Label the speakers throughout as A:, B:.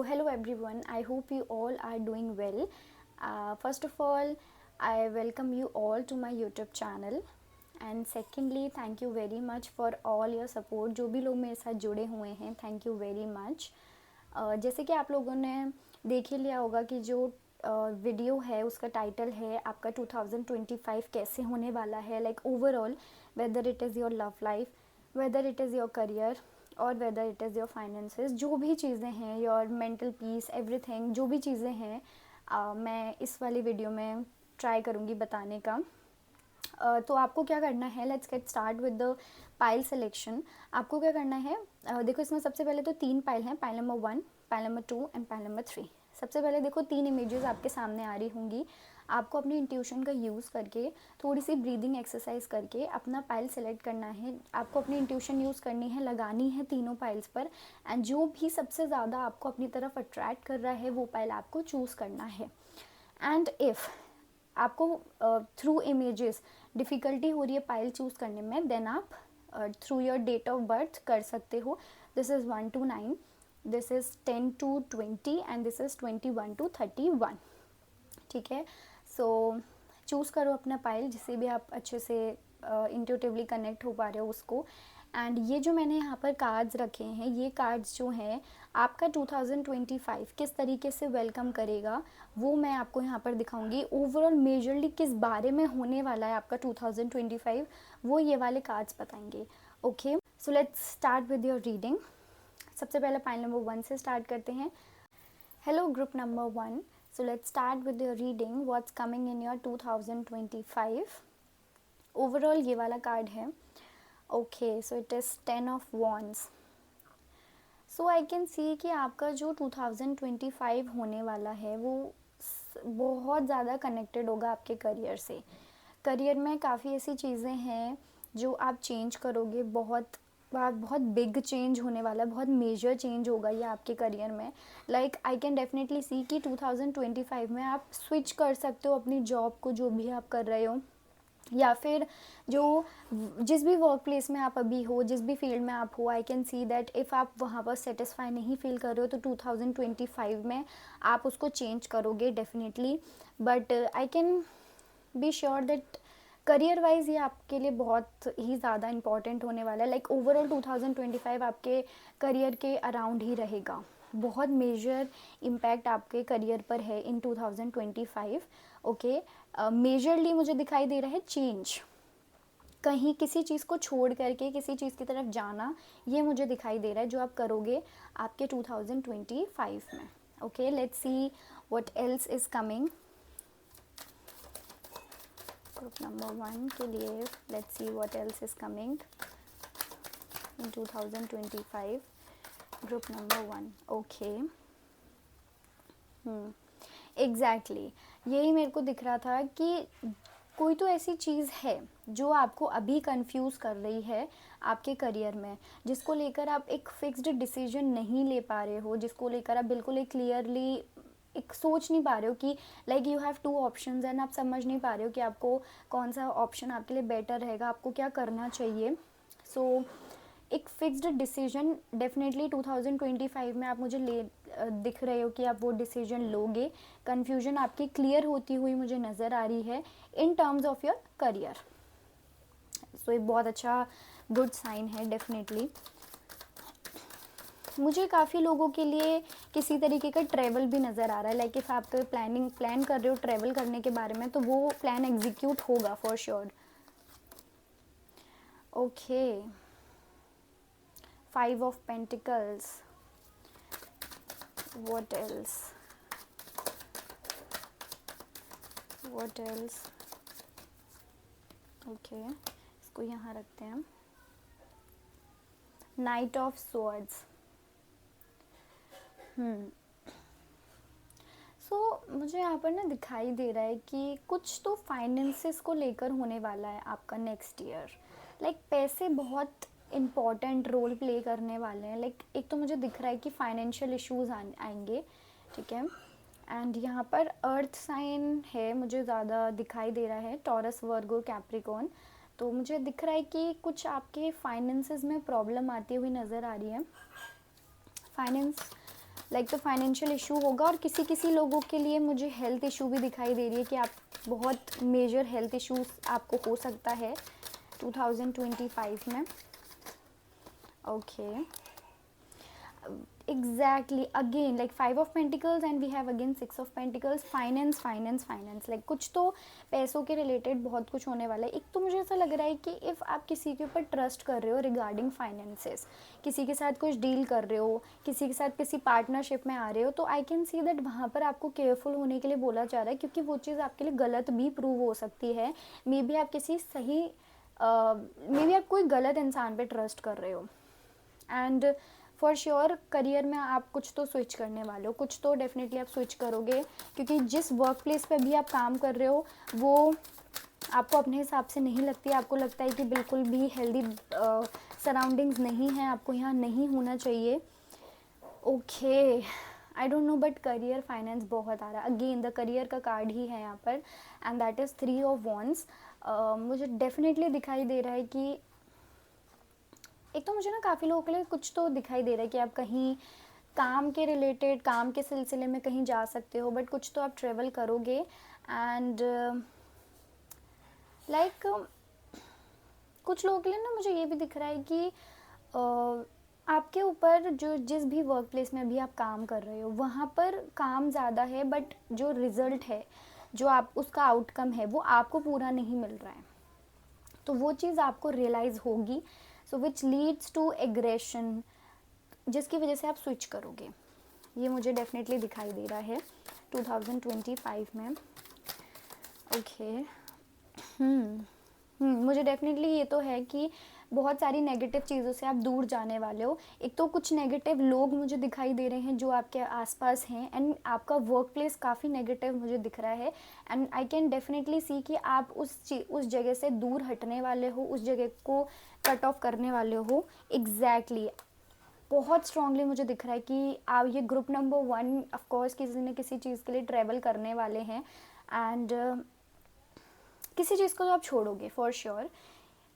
A: Hello everyone, I hope you all are doing well. First of all, I welcome you all to my YouTube channel and secondly thank you very much for all your support. जो भी लोग मेरे साथ जुड़े हुए हैं, thank you very much. जैसे कि आप लोगों ने देख ही लिया होगा कि जो वीडियो है उसका टाइटल है आपका 2025 कैसे होने वाला है, like overall whether it is your love life, whether it is your career और whether it is your finances, जो भी चीज़ें हैं, योर मेंटल पीस, एवरीथिंग, जो भी चीज़ें हैं मैं इस वाली वीडियो में ट्राई करूँगी बताने का. तो आपको क्या करना है, let's get start with the pile selection. आपको क्या करना है, देखो इसमें सबसे पहले तो 3 पाइल हैं, pile number 1, pile number 2 and pile number 3. सबसे पहले देखो 3 इमेजेस आपके सामने आ रही होंगी. आपको अपनी इंट्यूशन का यूज़ करके थोड़ी सी ब्रीदिंग एक्सरसाइज करके अपना पाइल सेलेक्ट करना है. आपको अपनी इंट्यूशन यूज़ करनी है, लगानी है तीनों पाइल्स पर, एंड जो भी सबसे ज़्यादा आपको अपनी तरफ अट्रैक्ट कर रहा है वो पाइल आपको चूज़ करना है. एंड इफ़ आपको थ्रू इमेजेस डिफ़िकल्टी हो रही है पाइल चूज़ करने में, देन आप through your date of birth कर सकते हो. This is 1 to 9, this is 10 to 20 and this is 21 to 31. ठीक है, सो चूज़ करो अपना पाइल जिससे भी आप अच्छे से इंट्यूटिवली कनेक्ट हो पा रहे हो उसको. एंड ये जो मैंने यहाँ पर कार्ड्स रखे हैं, ये कार्ड्स जो हैं आपका 2025 किस तरीके से वेलकम करेगा वो मैं आपको यहाँ पर दिखाऊंगी. ओवरऑल मेजरली किस बारे में होने वाला है आपका 2025 वो ये वाले कार्ड्स बताएंगे. Okay, so let's start with your reading. सबसे पहले पाइल नंबर 1 से स्टार्ट करते हैं. Hello group number 1, so let's start with your reading what's coming in your 2025. Overall ये वाला कार्ड है. Okay, so it is 10 of wands. So I can see कि आपका जो 2025 होने वाला है वो बहुत ज़्यादा कनेक्टेड होगा आपके करियर से. करियर में काफ़ी ऐसी चीज़ें हैं जो आप चेंज करोगे. बहुत बिग चेंज होने वाला है, बहुत मेजर चेंज होगा ये आपके करियर में. Like I can definitely see कि 2025 में आप स्विच कर सकते हो अपनी जॉब को, जो भी आप कर रहे हो, या फिर जिस भी वर्क प्लेस में आप अभी हो, जिस भी फील्ड में आप हो. I can see that if आप वहाँ पर सेटिस्फाई नहीं फील कर रहे हो तो 2025 में आप उसको चेंज करोगे definitely. But I can be sure that career wise ये आपके लिए बहुत ही ज़्यादा इम्पॉर्टेंट होने वाला है. लाइक ओवरऑल 2025 आपके करियर के अराउंड ही रहेगा. बहुत मेजर इम्पैक्ट आपके करियर पर है इन 2025. ओके, मेजरली मुझे दिखाई दे रहा है चेंज, कहीं किसी चीज़ को छोड़ करके किसी चीज़ की तरफ जाना, ये मुझे दिखाई दे रहा है जो आप करोगे आपके 2025 में. Okay, let's see what else is coming. Group number 1 के लिए let's see what else is coming in 2025. Group number 1. Okay, exactly यही मेरे को दिख रहा था कि कोई तो ऐसी चीज़ है जो आपको अभी कंफ्यूज कर रही है आपके करियर में, जिसको लेकर आप एक फिक्स्ड डिसीजन नहीं ले पा रहे हो, जिसको लेकर आप बिल्कुल एक क्लियरली एक सोच नहीं पा रहे हो कि like you have 2 options and आप समझ नहीं पा रहे हो कि आपको कौन सा ऑप्शन आपके लिए बेटर रहेगा, आपको क्या करना चाहिए. सो एक फिक्स्ड डिसीजन डेफिनेटली 2025 में आप मुझे दिख रहे हो कि आप वो डिसीजन लोगे. कन्फ्यूजन आपकी क्लियर होती हुई मुझे नज़र आ रही है in terms of your career. So एक बहुत अच्छा गुड साइन है डेफिनेटली. मुझे काफ़ी लोगों के लिए किसी तरीके का ट्रैवल भी नज़र आ रहा है. लाइक इफ़ आप प्लान कर रहे हो ट्रैवल करने के बारे में तो वो प्लान एग्जीक्यूट होगा for sure. Okay, 5 of Pentacles. What else? What else? Okay, इसको यहाँ रखते हैं. Knight of Swords. मुझे यहाँ पर ना दिखाई दे रहा है कि कुछ तो फाइनेंसेस को लेकर होने वाला है आपका नेक्स्ट ईयर. लाइक पैसे बहुत इम्पॉर्टेंट रोल प्ले करने वाले हैं. लाइक एक तो मुझे दिख रहा है कि फाइनेंशियल इश्यूज आएंगे. ठीक है, एंड यहाँ पर अर्थ साइन है, मुझे ज़्यादा दिखाई दे रहा है, टॉरस, वर्गो, कैप्रिकॉर्न. तो मुझे दिख रहा है कि कुछ आपके फाइनेंसेस में प्रॉब्लम आती हुई नज़र आ रही है. फाइनेंस लाइक तो फाइनेंशियल इशू होगा, और किसी किसी लोगों के लिए मुझे हेल्थ इशू भी दिखाई दे रही है कि आप बहुत मेजर हेल्थ इश्यूज आपको हो सकता है 2025 में। Okay, exactly, again like 5 of pentacles and we have again 6 of pentacles. Finance finance finance, like कुछ तो पैसों के रिलेटेड बहुत कुछ होने वाला है। एक तो मुझे ऐसा लग रहा है कि इफ़ आप किसी के ऊपर ट्रस्ट कर रहे हो रिगार्डिंग फाइनेंसेस, किसी के साथ कुछ डील कर रहे हो, किसी के साथ किसी पार्टनरशिप में आ रहे हो, तो आई कैन सी दैट वहाँ पर आपको केयरफुल होने के लिए बोला जा रहा है, क्योंकि वो चीज़ आपके लिए गलत भी प्रूव हो सकती है। मे बी आप किसी सही मे बी आप कोई गलत इंसान पे ट्रस्ट कर रहे हो। एंड फॉर श्योर करियर में आप कुछ तो स्विच करने वाले हो, कुछ तो डेफिनेटली आप स्विच करोगे, क्योंकि जिस वर्क प्लेस पे भी आप काम कर रहे हो वो आपको अपने हिसाब से नहीं लगती है। आपको लगता है कि बिल्कुल भी हेल्दी सराउंडिंग्स नहीं है, आपको यहाँ नहीं होना चाहिए। Okay, I don't no, but career finance बहुत आ रहा है। अगेन द करियर का कार्ड ही है यहाँ पर, and that is 3 of wands. मुझे डेफिनेटली दिखाई दे रहा है कि एक तो मुझे ना काफ़ी लोगों के लिए कुछ तो दिखाई दे रहा है कि आप कहीं काम के रिलेटेड, काम के सिलसिले में कहीं जा सकते हो, बट कुछ तो आप ट्रेवल करोगे। एंड लाइक कुछ लोगों के लिए ना मुझे ये भी दिख रहा है कि आपके ऊपर जो जिस भी वर्क प्लेस में भी आप काम कर रहे हो वहाँ पर काम ज़्यादा है, बट जो रिज़ल्ट है, जो आप उसका आउटकम है, वो आपको पूरा नहीं मिल रहा है। तो वो चीज़ आपको रियलाइज़ होगी, सो विच लीड्स टू एग्रेशन, जिसकी वजह से आप स्विच करोगे। ये मुझे डेफिनेटली दिखाई दे रहा है 2025 में। ओके, मुझे डेफिनेटली ये तो है कि बहुत सारी नेगेटिव चीज़ों से आप दूर जाने वाले हो। एक तो कुछ नेगेटिव लोग मुझे दिखाई दे रहे हैं जो आपके आसपास हैं, एंड आपका वर्क प्लेस काफ़ी नेगेटिव मुझे दिख रहा है। And I can definitely see कि आप उस जगह से दूर हटने वाले हो, उस जगह को कट ऑफ करने वाले हो। एग्जैक्टली, बहुत स्ट्रांगली मुझे दिख रहा है कि आप ये ग्रुप नंबर 1 ऑफकोर्स किसी न किसी चीज़ के लिए ट्रैवल करने वाले हैं, एंड किसी चीज़ को तो आप छोड़ोगे फॉर श्योर।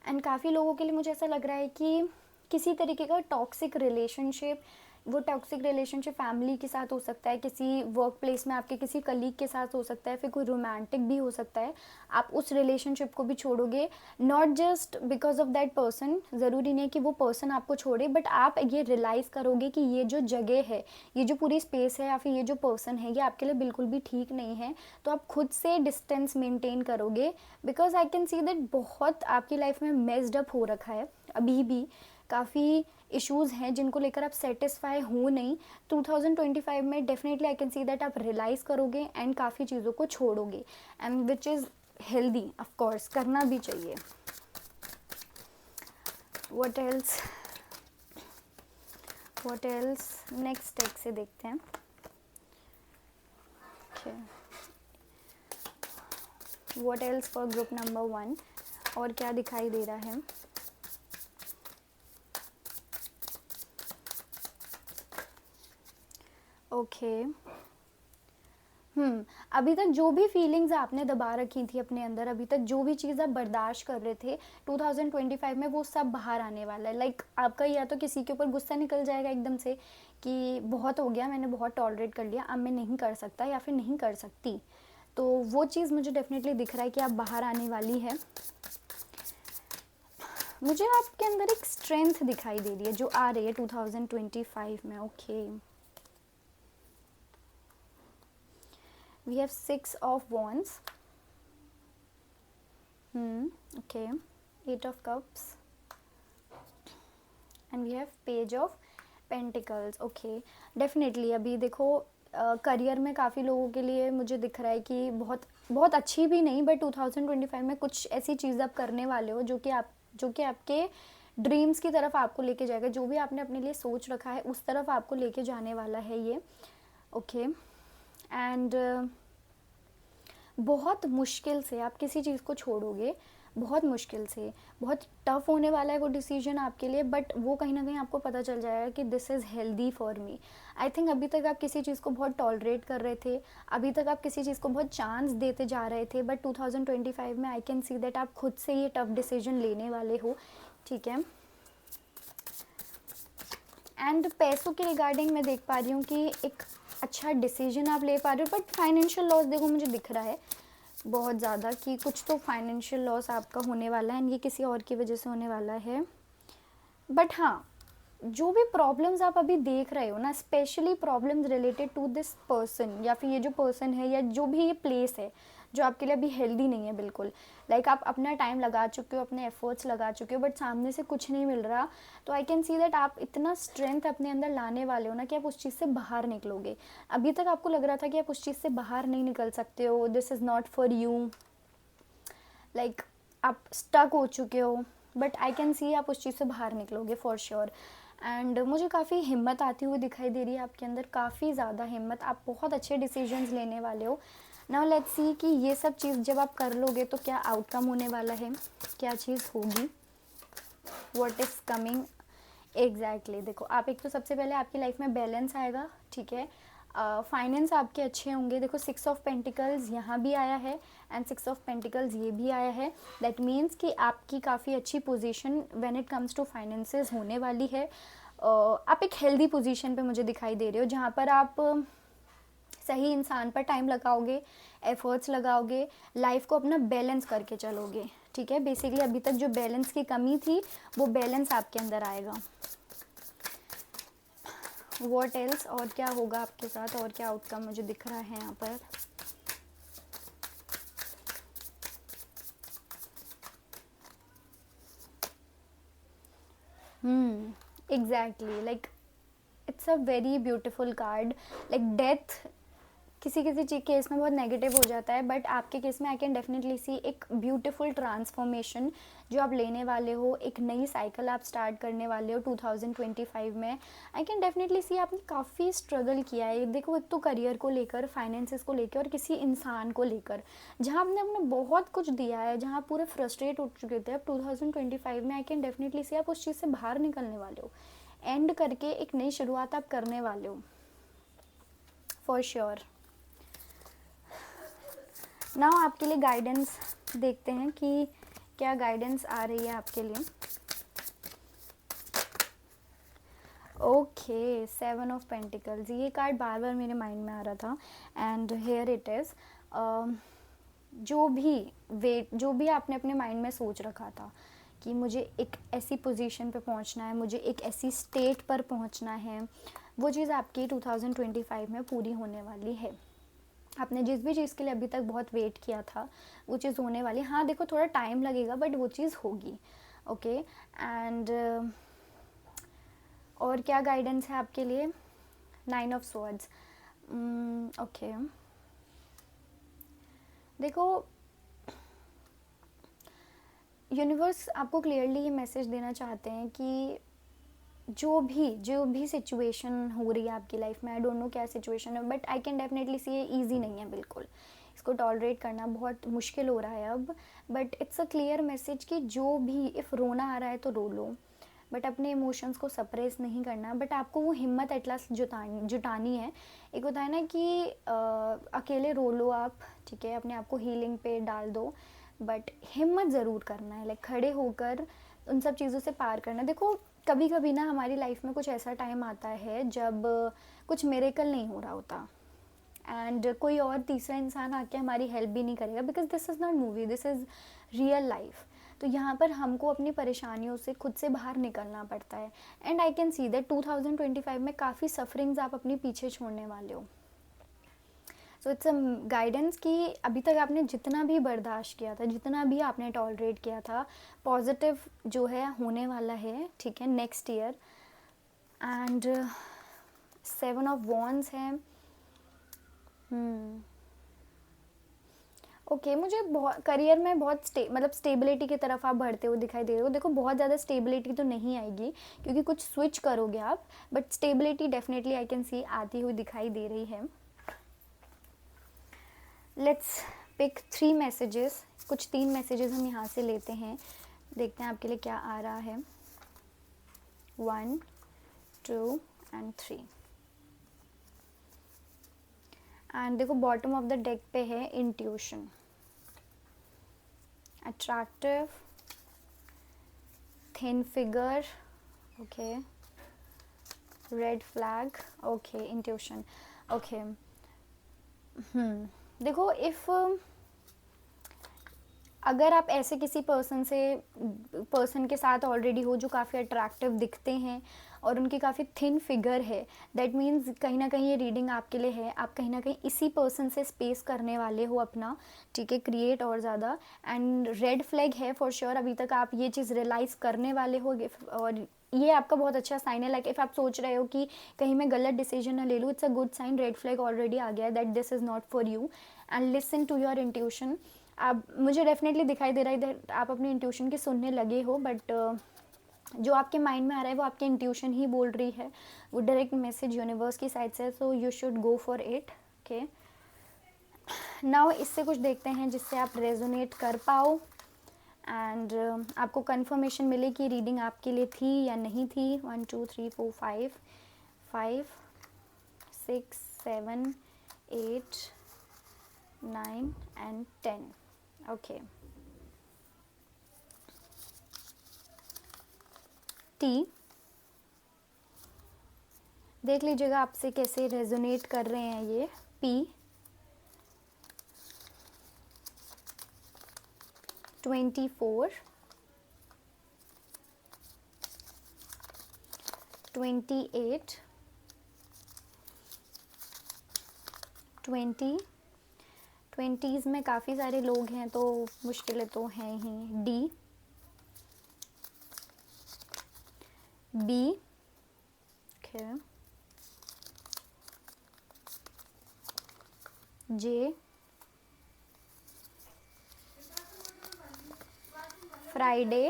A: एंड काफ़ी लोगों के लिए मुझे ऐसा लग रहा है कि किसी तरीके का टॉक्सिक रिलेशनशिप, वो टॉक्सिक रिलेशनशिप फैमिली के साथ हो सकता है, किसी वर्क प्लेस में आपके किसी कलीग के साथ हो सकता है, फिर कोई रोमांटिक भी हो सकता है। आप उस रिलेशनशिप को भी छोड़ोगे, not just because of that person, ज़रूरी नहीं कि वो पर्सन आपको छोड़े, बट आप ये रियलाइज़ करोगे कि ये जो जगह है, ये जो पूरी स्पेस है, या फिर ये जो पर्सन है, ये आपके लिए बिल्कुल भी ठीक नहीं है। तो आप खुद से डिस्टेंस मेंटेन करोगे, because I can see that बहुत आपकी लाइफ में मेस्ड अप हो रखा है, अभी भी काफ़ी इश्यूज़ हैं जिनको लेकर आप सेटिस्फाई हो नहीं। 2025 में definitely I can see that आप रियलाइज़ करोगे एंड काफ़ी चीज़ों को छोड़ोगे, and which is healthy, of course करना भी चाहिए। व्हाट एल्स नेक्स्ट टेक से देखते हैं। What else for group number 1, और क्या दिखाई दे रहा है। ओके, अभी तक जो भी फीलिंग्स आपने दबा रखी थी अपने अंदर, अभी तक जो भी चीज़ आप बर्दाश्त कर रहे थे 2025 में, वो सब बाहर आने वाला है। लाइक आपका या तो किसी के ऊपर गुस्सा निकल जाएगा एकदम से कि बहुत हो गया, मैंने बहुत टॉलरेट कर लिया, अब मैं नहीं कर सकता या फिर नहीं कर सकती। तो वो चीज़ मुझे डेफिनेटली दिख रहा है कि आप बाहर आने वाली है। मुझे आपके अंदर एक स्ट्रेंथ दिखाई दे रही है जो आ रही है 2025 में। Okay, we have 6 of wands, okay, 8 of cups, and we have page of pentacles. okay, definitely अभी देखो करियर में काफ़ी लोगों के लिए मुझे दिख रहा है कि बहुत बहुत अच्छी भी नहीं, बट 2025 में कुछ ऐसी चीज़ आप करने वाले हो जो कि आपके ड्रीम्स की तरफ आपको लेके जाएगा। जो भी आपने अपने लिए सोच रखा है उस तरफ आपको लेके जाने वाला है ये। ओके, एंड बहुत मुश्किल से आप किसी चीज़ को छोड़ोगे, बहुत मुश्किल से, बहुत टफ होने वाला है वो डिसीजन आपके लिए, बट वो कहीं ना कहीं आपको पता चल जाएगा कि this is healthy for me. I think अभी तक आप किसी चीज़ को बहुत टॉलरेट कर रहे थे, अभी तक आप किसी चीज़ को बहुत चांस देते जा रहे थे, बट 2025 में आई कैन सी दैट आप खुद से ये टफ डिसीजन लेने वाले हो। ठीक है, एंड पैसों के रिगार्डिंग मैं देख पा रही हूँ कि एक अच्छा डिसीजन आप ले पा रहे हो, बट फाइनेंशियल लॉस देखो मुझे दिख रहा है बहुत ज़्यादा कि कुछ तो फाइनेंशियल लॉस आपका होने वाला है एंड ये किसी और की वजह से होने वाला है। बट हाँ, जो भी प्रॉब्लम्स आप अभी देख रहे हो ना, specially problems related to this person, या फिर ये जो पर्सन है या जो भी ये प्लेस है जो आपके लिए अभी हेल्दी नहीं है बिल्कुल, लाइक आप अपना टाइम लगा चुके हो, अपने एफर्ट्स लगा चुके हो, बट सामने से कुछ नहीं मिल रहा, तो आई कैन सी दैट आप इतना स्ट्रेंथ अपने अंदर लाने वाले हो ना कि आप उस चीज़ से बाहर निकलोगे। अभी तक आपको लग रहा था कि आप उस चीज़ से बाहर नहीं निकल सकते हो, this is not for you, like आप स्टक हो चुके हो, बट आई कैन सी आप उस चीज़ से बाहर निकलोगे फॉर श्योर। एंड मुझे काफ़ी हिम्मत आती हुई दिखाई दे रही है आपके अंदर, काफ़ी ज़्यादा हिम्मत, आप बहुत अच्छे डिसीजंस लेने वाले हो। नाउ लेट्स सी कि ये सब चीज़ जब आप कर लोगे तो क्या आउटकम होने वाला है, क्या चीज़ होगी, व्हाट इज़ कमिंग एग्जैक्टली। देखो आप, एक तो सबसे पहले आपकी लाइफ में बैलेंस आएगा, ठीक है, फाइनेंस आपके अच्छे होंगे। देखो 6 ऑफ पेंटिकल्स यहाँ भी आया है एंड 6 ऑफ पेंटिकल्स ये भी आया है, दैट मीन्स कि आपकी काफ़ी अच्छी position when it comes to finances होने वाली है। आप एक हेल्दी पोजीशन पे मुझे दिखाई दे रहे हो, जहाँ पर आप सही इंसान पर टाइम लगाओगे, एफर्ट्स लगाओगे, लाइफ को अपना बैलेंस करके चलोगे, ठीक है। बेसिकली अभी तक जो बैलेंस की कमी थी वो बैलेंस आपके अंदर आएगा। व्हाट एल्स, और क्या होगा आपके साथ, और क्या आउटकम मुझे दिख रहा है यहाँ पर। Exactly, like it's a very beautiful card. Like death किसी किसी केस में बहुत नेगेटिव हो जाता है, बट आपके केस में आई कैन डेफिनेटली सी एक ब्यूटीफुल ट्रांसफॉर्मेशन जो आप लेने वाले हो, एक नई साइकिल आप स्टार्ट करने वाले हो 2025 में। आई कैन डेफिनेटली सी आपने काफ़ी स्ट्रगल किया है, देखो एक तो करियर को लेकर, फाइनेंसेस को लेकर और किसी इंसान को लेकर, जहाँ आपने अपना बहुत कुछ दिया है, जहाँ आप पूरे फ्रस्ट्रेट हो चुके थे। अब 2025 में आई कैन डेफिनेटली सी आप उस चीज़ से बाहर निकलने वाले हो, एंड करके एक नई शुरुआत आप करने वाले हो फॉर श्योर। नाउ आपके लिए गाइडेंस देखते हैं कि क्या गाइडेंस आ रही है आपके लिए। ओके, 7 ऑफ पेंटिकल्स, ये कार्ड बार बार मेरे माइंड में आ रहा था एंड हेयर इट इज़। जो भी आपने अपने माइंड में सोच रखा था कि मुझे एक ऐसी पोजीशन पे पहुंचना है, मुझे एक ऐसी स्टेट पर पहुंचना है, वो चीज़ आपकी 2025 में पूरी होने वाली है। आपने जिस भी चीज़ के लिए अभी तक बहुत वेट किया था वो चीज़ होने वाली है। हाँ देखो थोड़ा टाइम लगेगा, बट वो चीज़ होगी, ओके। एंड और क्या गाइडेंस है आपके लिए। 9 ऑफ स्वॉर्ड्स, ओके। देखो यूनिवर्स आपको क्लियरली ये मैसेज देना चाहते हैं कि जो भी सिचुएशन हो रही है आपकी लाइफ में, आई डोंट नो क्या सिचुएशन है, बट आई कैन डेफिनेटली सी ये ईजी नहीं है बिल्कुल, इसको टॉलरेट करना बहुत मुश्किल हो रहा है अब। But it's a clear message कि जो भी, इफ़ रोना आ रहा है तो रो लो, बट अपने इमोशंस को सप्रेस नहीं करना, बट आपको वो हिम्मत एटलास्ट जुटानी है। एक होता है ना कि अकेले रो लो आप, ठीक है, अपने आप को हीलिंग पे डाल दो, बट हिम्मत ज़रूर करना है, लाइक खड़े होकर उन सब चीज़ों से पार करना। देखो कभी कभी ना हमारी लाइफ में कुछ ऐसा टाइम आता है जब कुछ मिरेकल नहीं हो रहा होता, एंड कोई और तीसरा इंसान आके हमारी हेल्प भी नहीं करेगा, because this is not movie, this is real life. तो यहाँ पर हमको अपनी परेशानियों से खुद से बाहर निकलना पड़ता है, and I can see that 2025 में काफ़ी सफरिंग्स आप अपने पीछे छोड़ने वाले हो। सो इट्स अ गाइडेंस कि अभी तक आपने जितना भी बर्दाश्त किया था, जितना भी आपने टॉलरेट किया था, पॉजिटिव जो है होने वाला है, ठीक है, next year. And 7 of wands है। ओके, मुझे बहुत करियर में बहुत मतलब स्टेबिलिटी की तरफ आप बढ़ते हुए दिखाई दे रहे हो। देखो बहुत ज़्यादा स्टेबिलिटी तो नहीं आएगी क्योंकि कुछ स्विच करोगे आप, but stability definitely I can see आती हुई दिखाई दे रही है। लेट्स पिक 3 मैसेजेस, कुछ 3 मैसेजेस हम यहाँ से लेते हैं, देखते हैं आपके लिए क्या आ रहा है। 1, 2 एंड 3। एंड देखो बॉटम ऑफ द डेक पे है intuition, attractive, thin figure, okay, red flag, okay, intuition, okay. देखो, इफ़ अगर आप ऐसे किसी पर्सन के साथ ऑलरेडी हो जो काफ़ी अट्रैक्टिव दिखते हैं और उनकी काफ़ी थिन फिगर है, दैट मीन्स कहीं ना कहीं ये रीडिंग आपके लिए है। आप कहीं ना कहीं इसी पर्सन से स्पेस करने वाले हो अपना, ठीक है, क्रिएट और ज़्यादा। एंड रेड फ्लैग है फॉर श्योर, अभी तक आप ये चीज़ रियलाइज़ करने वाले हो। और ये आपका बहुत अच्छा साइन है। लाइक इफ़ आप सोच रहे हो कि कहीं मैं गलत डिसीजन ना ले लूँ, it's a good sign. Red flag already आ गया है that this is not for you, and listen to your intuition. आप, मुझे डेफिनेटली दिखाई दे रहा है आप अपनी इंट्यूशन की सुनने लगे हो, बट जो आपके माइंड में आ रहा है वो आपकी इंट्यूशन ही बोल रही है, वो डायरेक्ट मैसेज यूनिवर्स की साइड से, so you should go for it. Okay, now इससे कुछ देखते हैं जिससे आप रेजोनेट कर पाओ एंड आपको कंफर्मेशन मिले कि रीडिंग आपके लिए थी या नहीं थी। 1 2 3 4 5 5 6 7 8 9 and 10। ओके, टी, देख लीजिएगा आपसे कैसे रेजोनेट कर रहे हैं ये। पी, 24 28 20, 20s में काफ़ी सारे लोग हैं तो मुश्किलें तो हैं ही। D, B, okay, J, Friday,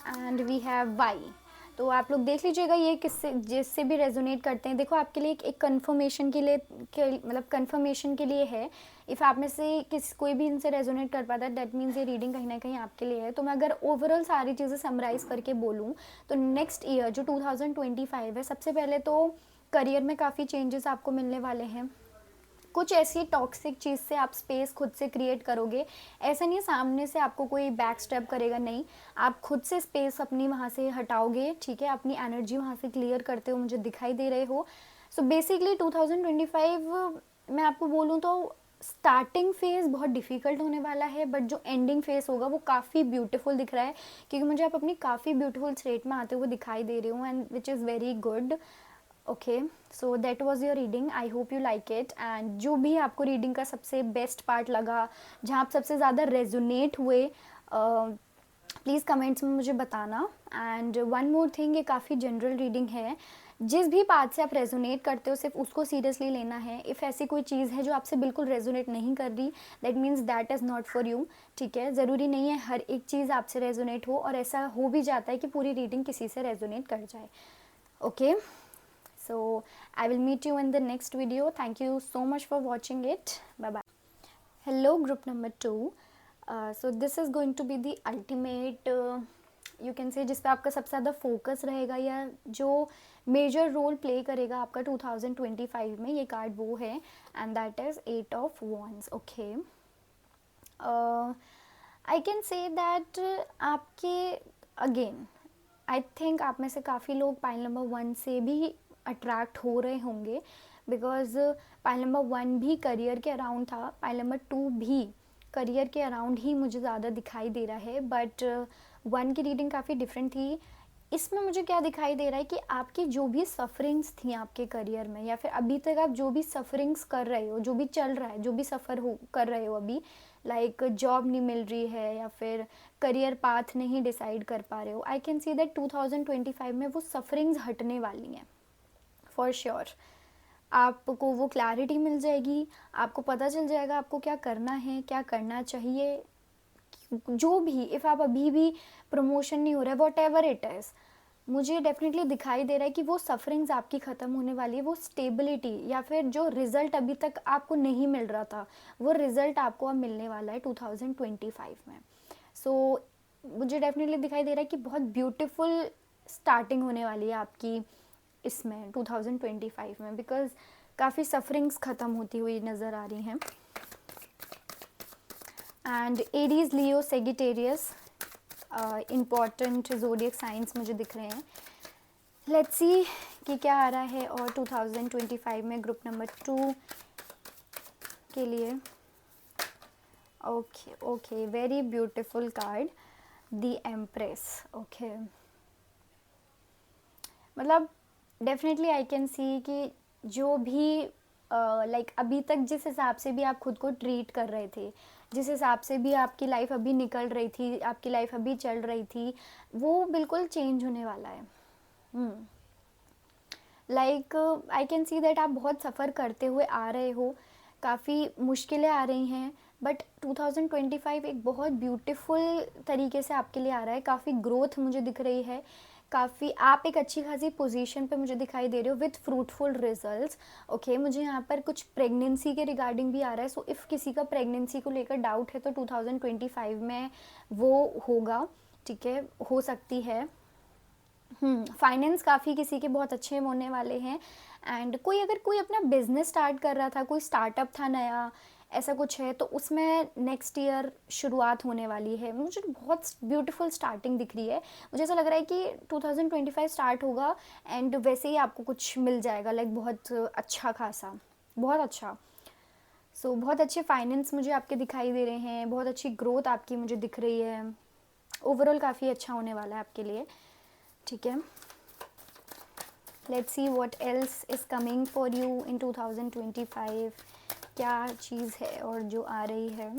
A: and we have Y. तो आप लोग देख लीजिएगा ये किससे जिससे भी रेजोनेट करते हैं। देखो आपके लिए एक कंफर्मेशन के लिए मतलब कंफर्मेशन के लिए है। इफ़ आप में से कोई भी इनसे रेजोनेट कर पाता है, दैट मीन्स ये रीडिंग कहीं ना कहीं आपके लिए है। तो मैं अगर ओवरऑल सारी चीज़ें समराइज़ करके बोलूँ तो नेक्स्ट ईयर जो 2025 है, सबसे पहले तो करियर में काफ़ी चेंजेस आपको मिलने वाले हैं। कुछ ऐसी टॉक्सिक चीज़ से आप स्पेस खुद से क्रिएट करोगे। ऐसा नहीं है सामने से आपको कोई बैक स्टेप करेगा, नहीं, आप खुद से स्पेस अपनी वहाँ से हटाओगे, ठीक है, अपनी एनर्जी वहाँ से क्लियर करते हो मुझे दिखाई दे रहे हो। सो बेसिकली 2025 मैं आपको बोलूँ तो स्टार्टिंग फेज़ बहुत डिफ़िकल्ट होने वाला है, बट जो एंडिंग फेज़ होगा वो काफ़ी ब्यूटीफुल दिख रहा है, क्योंकि मुझे आप अपनी काफ़ी ब्यूटीफुल स्टेट में आते हुए दिखाई दे रहे हो, and which is very good. Okay, so that was your reading, I hope you like it. And जो भी आपको रीडिंग का सबसे बेस्ट पार्ट लगा, जहाँ आप सबसे ज़्यादा रेजोनेट हुए, प्लीज़ कमेंट्स में मुझे बताना। एंड वन मोर थिंग, ये काफ़ी जनरल रीडिंग है, जिस भी पार्ट से आप रेजोनेट करते हो सिर्फ उसको सीरियसली लेना है। इफ़ ऐसी कोई चीज़ है जो आपसे बिल्कुल रेजोनेट नहीं कर रही, that means that is not for you, ठीक है। ज़रूरी नहीं है हर एक चीज़ आपसे रेजोनेट हो, और ऐसा हो भी जाता है कि पूरी रीडिंग किसी से रेजोनेट कर जाए। Okay, so I will meet you in the next video. Thank you so much for watching it. Bye bye. Hello group number 2. So this is going to be the ultimate you can say जिस पे आपका सबसे ज़्यादा focus रहेगा, या जो major role play करेगा आपका 2025 में, ये कार्ड वो है, and that is 8 of wands. Okay, I can say that आपके अगेन आई थिंक आप में से काफ़ी लोग पाइल नंबर 1 से भी अट्रैक्ट हो रहे होंगे, बिकॉज पाइल नंबर 1 भी करियर के अराउंड था, पाइल नंबर 2 भी करियर के अराउंड ही मुझे ज़्यादा दिखाई दे रहा है, बट 1 की रीडिंग काफ़ी डिफरेंट थी। इसमें मुझे क्या दिखाई दे रहा है कि आपकी जो भी सफरिंग्स थी आपके करियर में, या फिर अभी तक आप जो भी सफरिंग्स कर रहे हो, जो भी चल रहा है, जो भी सफ़र हो कर रहे हो अभी, लाइक जॉब नहीं मिल रही है या फिर करियर पाथ नहीं डिसाइड कर पा रहे हो, आई कैन सी दैट 2025 में वो सफरिंग्स हटने वाली हैं फॉर श्योर। आपको वो क्लैरिटी मिल जाएगी, आपको पता चल जाएगा आपको क्या करना है, क्या करना चाहिए, जो भी, इफ़ आप अभी भी प्रमोशन नहीं हो रहा है, वॉट एवर इट इज़, मुझे डेफिनेटली दिखाई दे रहा है कि वो सफरिंग्स आपकी ख़त्म होने वाली है। वो स्टेबिलिटी या फिर जो रिज़ल्ट अभी तक आपको नहीं मिल रहा था, वो रिज़ल्ट आपको अब मिलने वाला है 2025 में। सो मुझे डेफिनेटली दिखाई दे रहा है कि बहुत ब्यूटीफुल स्टार्टिंग होने वाली है आपकी इसमें 2025 में, बिकॉज काफ़ी सफरिंग्स ख़त्म होती हुई नज़र आ रही हैं। And Aries, Leo, Sagittarius important zodiac science मुझे दिख रहे हैं। लेट्स सी कि क्या आ रहा है और 2025 में ग्रुप नंबर 2 के लिए। Okay okay, very beautiful card, the empress. Okay, मतलब डेफिनेटली आई कैन सी कि जो भी लाइक अभी तक जिस हिसाब से भी आप खुद को ट्रीट कर रहे थे, जिस हिसाब से भी आपकी लाइफ अभी निकल रही थी, आपकी लाइफ अभी चल रही थी, वो बिल्कुल चेंज होने वाला है। Like I can see that आप बहुत सफ़र करते हुए आ रहे हो, काफ़ी मुश्किलें आ रही हैं, बट 2025 एक बहुत ब्यूटीफुल तरीके से आपके लिए आ रहा है। काफ़ी ग्रोथ मुझे दिख रही है, काफ़ी आप एक अच्छी खासी पोजीशन पे मुझे दिखाई दे रहे हो विथ फ्रूटफुल रिजल्ट्स। ओके, मुझे यहाँ पर कुछ प्रेगनेंसी के रिगार्डिंग भी आ रहा है। सो इफ़ किसी का प्रेगनेंसी को लेकर डाउट है तो 2025 में वो होगा, ठीक है, हो सकती है। फाइनेंस काफ़ी किसी के बहुत अच्छे होने वाले हैं। एंड कोई अगर कोई अपना बिजनेस स्टार्ट कर रहा था, कोई स्टार्टअप था नया, ऐसा कुछ है तो उसमें नेक्स्ट ईयर शुरुआत होने वाली है। मुझे बहुत ब्यूटीफुल स्टार्टिंग दिख रही है। मुझे ऐसा लग रहा है कि 2025 स्टार्ट होगा एंड वैसे ही आपको कुछ मिल जाएगा, लाइक बहुत अच्छा खासा, बहुत अच्छा। सो बहुत अच्छे फाइनेंस मुझे आपके दिखाई दे रहे हैं, बहुत अच्छी ग्रोथ आपकी मुझे दिख रही है। ओवरऑल काफ़ी अच्छा होने वाला है आपके लिए, ठीक है। Let's see what else is coming for you in 2025। क्या चीज़ है और जो आ रही है।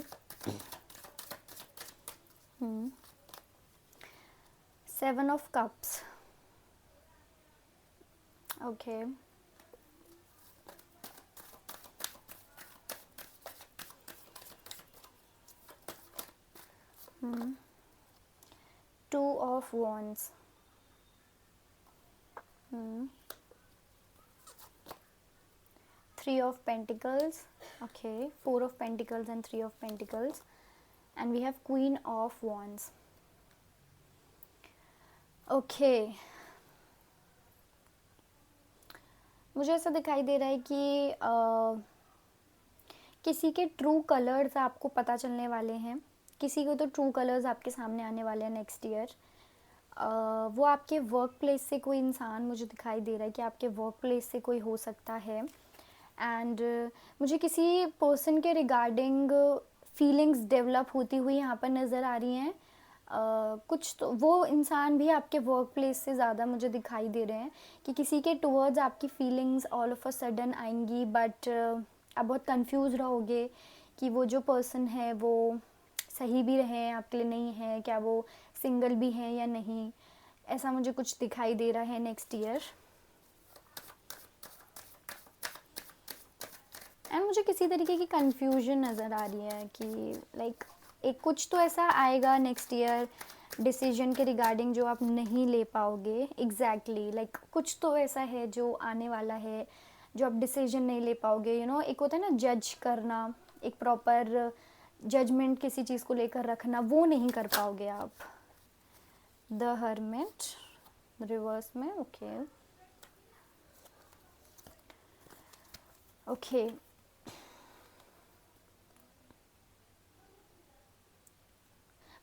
A: Seven of cups. Okay, two of wands, three of pentacles, okay, four of pentacles and three of pentacles, and we have queen of wands. Okay, मुझे ऐसा दिखाई दे रहा है कि किसी के ट्रू कलर्स आपको पता चलने वाले हैं। किसी को तो ट्रू कलर्स आपके सामने आने वाले हैं नेक्स्ट ईयर। वो आपके वर्क प्लेस से कोई इंसान मुझे दिखाई दे रहा है कि आपके वर्क प्लेस से कोई हो सकता है। एंड मुझे किसी पर्सन के रिगार्डिंग फीलिंग्स डेवलप होती हुई यहाँ पर नज़र आ रही हैं। कुछ तो वो इंसान भी आपके वर्क प्लेस से ज़्यादा मुझे दिखाई दे रहे हैं कि किसी के टुवर्ड्स आपकी feelings all of a sudden आएंगी, बट आप बहुत कंफ्यूज रहोगे कि वो जो पर्सन है वो सही भी रहे आपके लिए, नहीं है, क्या वो सिंगल भी हैं या नहीं। ऐसा मुझे कुछ दिखाई दे रहा है नेक्स्ट ईयर। एंड मुझे किसी तरीके की कंफ्यूजन नज़र आ रही है कि लाइक एक कुछ तो ऐसा आएगा नेक्स्ट ईयर डिसीजन के रिगार्डिंग जो आप नहीं ले पाओगे एग्जैक्टली, लाइक कुछ तो ऐसा है जो आने वाला है जो आप डिसीजन नहीं ले पाओगे। एक होता है ना जज करना, एक प्रॉपर जजमेंट किसी चीज़ को लेकर रखना, वो नहीं कर पाओगे आप। द हर्मिट रिवर्स में, ओके ओके।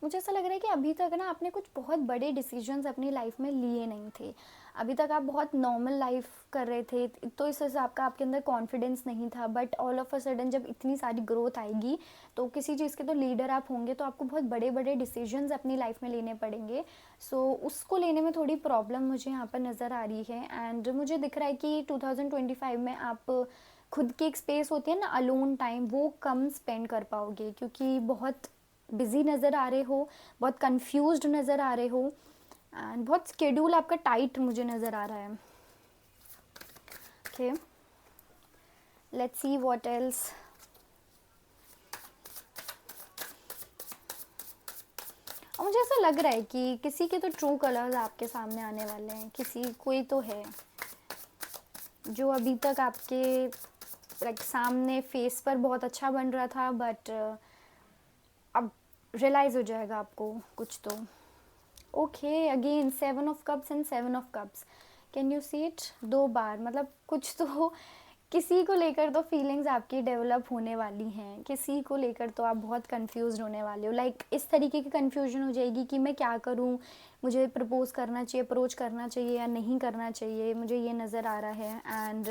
A: मुझे ऐसा लग रहा है कि अभी तक ना आपने कुछ बहुत बड़े डिसीजंस अपनी लाइफ में लिए नहीं थे। अभी तक आप बहुत नॉर्मल लाइफ कर रहे थे, तो इस हिसाब का आपके अंदर कॉन्फिडेंस नहीं था। But all of a sudden जब इतनी सारी ग्रोथ आएगी तो किसी चीज़ के तो लीडर आप होंगे, तो आपको बहुत बड़े बड़े डिसीजंस अपनी लाइफ में लेने पड़ेंगे। सो उसको लेने में थोड़ी प्रॉब्लम मुझे यहाँ पर नज़र आ रही है। एंड मुझे दिख रहा है कि 2025 में आप खुद की एक स्पेस होती है ना, अलोन टाइम, वो कम स्पेंड कर पाओगे क्योंकि बहुत बिजी नज़र आ रहे हो, बहुत कंफ्यूज्ड नज़र आ रहे हो, एंड बहुत स्केड्यूल आपका टाइट मुझे नज़र आ रहा है। Okay, let's see what else. और मुझे ऐसा लग रहा है कि किसी के तो ट्रू कलर्स आपके सामने आने वाले हैं। किसी कोई तो है जो अभी तक आपके लाइक सामने फेस पर बहुत अच्छा बन रहा था, बट अब रियलाइज़ हो जाएगा आपको कुछ तो। Okay, again seven of cups and seven of cups, can you see it, दो बार, मतलब कुछ तो किसी को लेकर तो फीलिंग्स आपकी डेवलप होने वाली हैं, किसी को लेकर तो आप बहुत कंफ्यूज होने वाले हो। लाइक इस तरीके की कंफ्यूजन हो जाएगी कि मैं क्या करूं, मुझे प्रपोज करना चाहिए, अप्रोच करना चाहिए या नहीं करना चाहिए, मुझे ये नज़र आ रहा है। And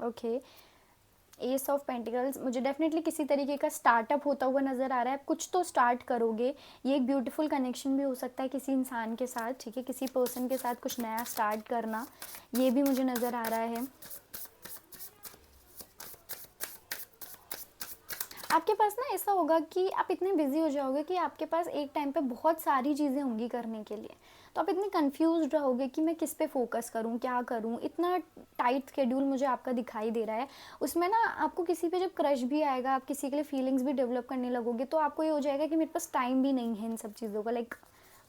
A: okay, S of pentacles, मुझे डेफिनेटली किसी तरीके का स्टार्टअप होता हुआ नज़र आ रहा है। आप कुछ तो स्टार्ट करोगे, ये एक ब्यूटीफुल कनेक्शन भी हो सकता है किसी इंसान के साथ, ठीक है, किसी पर्सन के साथ कुछ नया स्टार्ट करना, ये भी मुझे नज़र आ रहा है। आपके पास ना ऐसा होगा कि आप इतने बिजी हो जाओगे कि आपके पास एक टाइम पे बहुत सारी चीज़ें होंगी करने के लिए, तो आप इतने कंफ्यूज रहोगे कि मैं किस पे फोकस करूं, क्या करूं। इतना टाइट स्केड्यूल मुझे आपका दिखाई दे रहा है। उसमें ना आपको किसी पे जब क्रश भी आएगा, आप किसी के लिए फीलिंग्स भी डेवलप करने लगोगे, तो आपको ये हो जाएगा कि मेरे पास टाइम भी नहीं है इन सब चीज़ों का। लाइक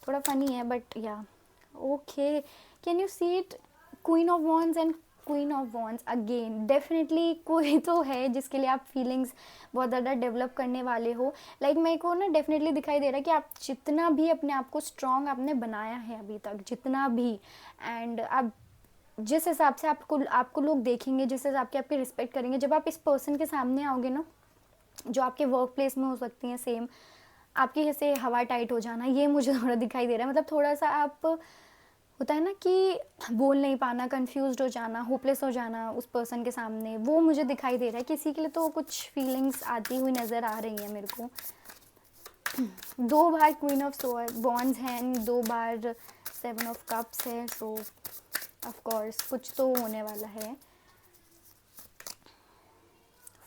A: थोड़ा फनी है बट या okay. Can you see it, queen of wands and queen of wands again. Definitely कोई तो है जिसके लिए आप फीलिंग्स बहुत ज़्यादा डेवलप करने वाले हो। लाइक मेरे को ना डेफिनेटली दिखाई दे रहा है कि आप जितना भी अपने आप को स्ट्रॉन्ग आपने बनाया है अभी तक, जितना भी, एंड आप जिस हिसाब से आपको आपको लोग देखेंगे, जिस हिसाब के आपकी रिस्पेक्ट करेंगे, जब आप इस पर्सन के सामने आओगे ना, जो आपके वर्क प्लेस में हो सकती हैं सेम, आपकी जैसे हवा टाइट हो जाना, ये मुझे थोड़ा दिखाई दे रहा है। मतलब थोड़ा सा आप, होता है ना कि बोल नहीं पाना, कंफ्यूज्ड हो जाना, होपलेस हो जाना उस पर्सन के सामने, वो मुझे दिखाई दे रहा है। किसी के लिए तो कुछ फीलिंग्स आती हुई नज़र आ रही हैं मेरे को। 2 बार क्वीन ऑफ वॉन्ड्स हैं, 2 बार 7 ऑफ कप्स है, सो ऑफ कोर्स कुछ तो होने वाला है।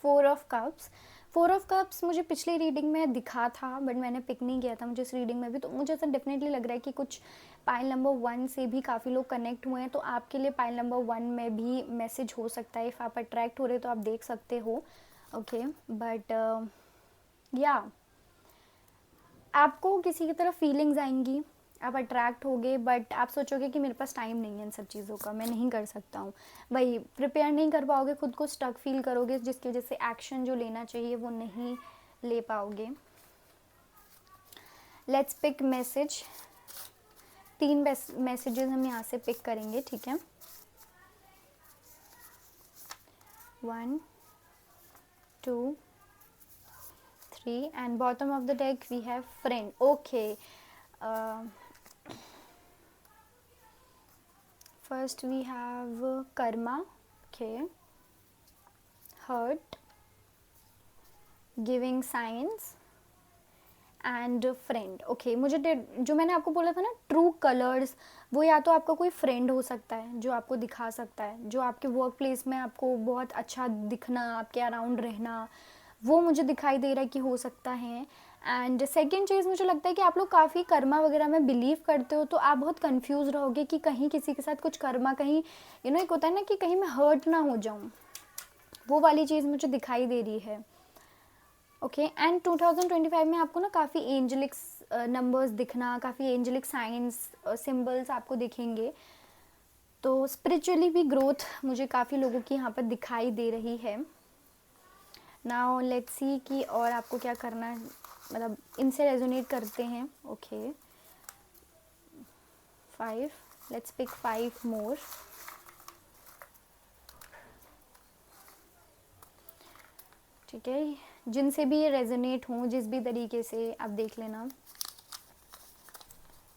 A: 4 ऑफ कप्स, 4 ऑफ कप्स मुझे पिछली रीडिंग में दिखा था बट मैंने पिक नहीं किया था, मुझे इस रीडिंग में भी। तो मुझे ऐसा डेफिनेटली लग रहा है कि कुछ पाइल नंबर 1 से भी काफ़ी लोग कनेक्ट हुए हैं, तो आपके लिए पाइल नंबर 1 में भी मैसेज हो सकता है। इफ़ आप अट्रैक्ट हो रहे तो आप देख सकते हो, ओके। बट या आपको किसी की तरफ फीलिंग्स आएंगी, आप अट्रैक्ट होगे, बट आप सोचोगे कि मेरे पास टाइम नहीं है इन सब चीज़ों का, मैं नहीं कर सकता हूँ। भाई प्रिपेयर नहीं कर पाओगे, खुद को स्टक फील करोगे, जिसकी वजह से एक्शन जो लेना चाहिए वो नहीं ले पाओगे। Let's pick message. 3 मैसेजेस हम यहाँ से पिक करेंगे, ठीक है। 1 2 3 and bottom of the deck we have friend, okay. First we have karma, okay, hurt, giving signs and friend, okay. मुझे जो मैंने आपको बोला था ना ट्रू कलर्स, वो या तो आपका कोई फ्रेंड हो सकता है जो आपको दिखा सकता है, जो आपके वर्क प्लेस में आपको बहुत अच्छा दिखना, आपके अराउंड रहना, वो मुझे दिखाई दे रहा है कि हो सकता है। एंड सेकेंड चीज़, मुझे लगता है कि आप लोग काफ़ी कर्मा वगैरह में बिलीव करते हो, तो आप बहुत कंफ्यूज रहोगे कि कहीं किसी के साथ कुछ कर्मा, कहीं एक होता है ना कि कहीं मैं हर्ट ना हो जाऊँ, वो वाली चीज़ मुझे दिखाई दे रही है, ओके। एंड 2025 में आपको ना काफ़ी एंजलिक नंबर्स दिखना, काफ़ी एंजलिक साइंस सिंबल्स आपको दिखेंगे, तो स्पिरिचुअली भी ग्रोथ मुझे काफ़ी लोगों की यहाँ पर दिखाई दे रही है। नाउ लेट्स सी कि और आपको क्या करना है, मतलब इनसे रेजोनेट करते हैं, ओके। 5, लेट्स पिक 5 मोर, ठीक है। जिनसे भी ये रेजोनेट हों, जिस भी तरीके से, आप देख लेना।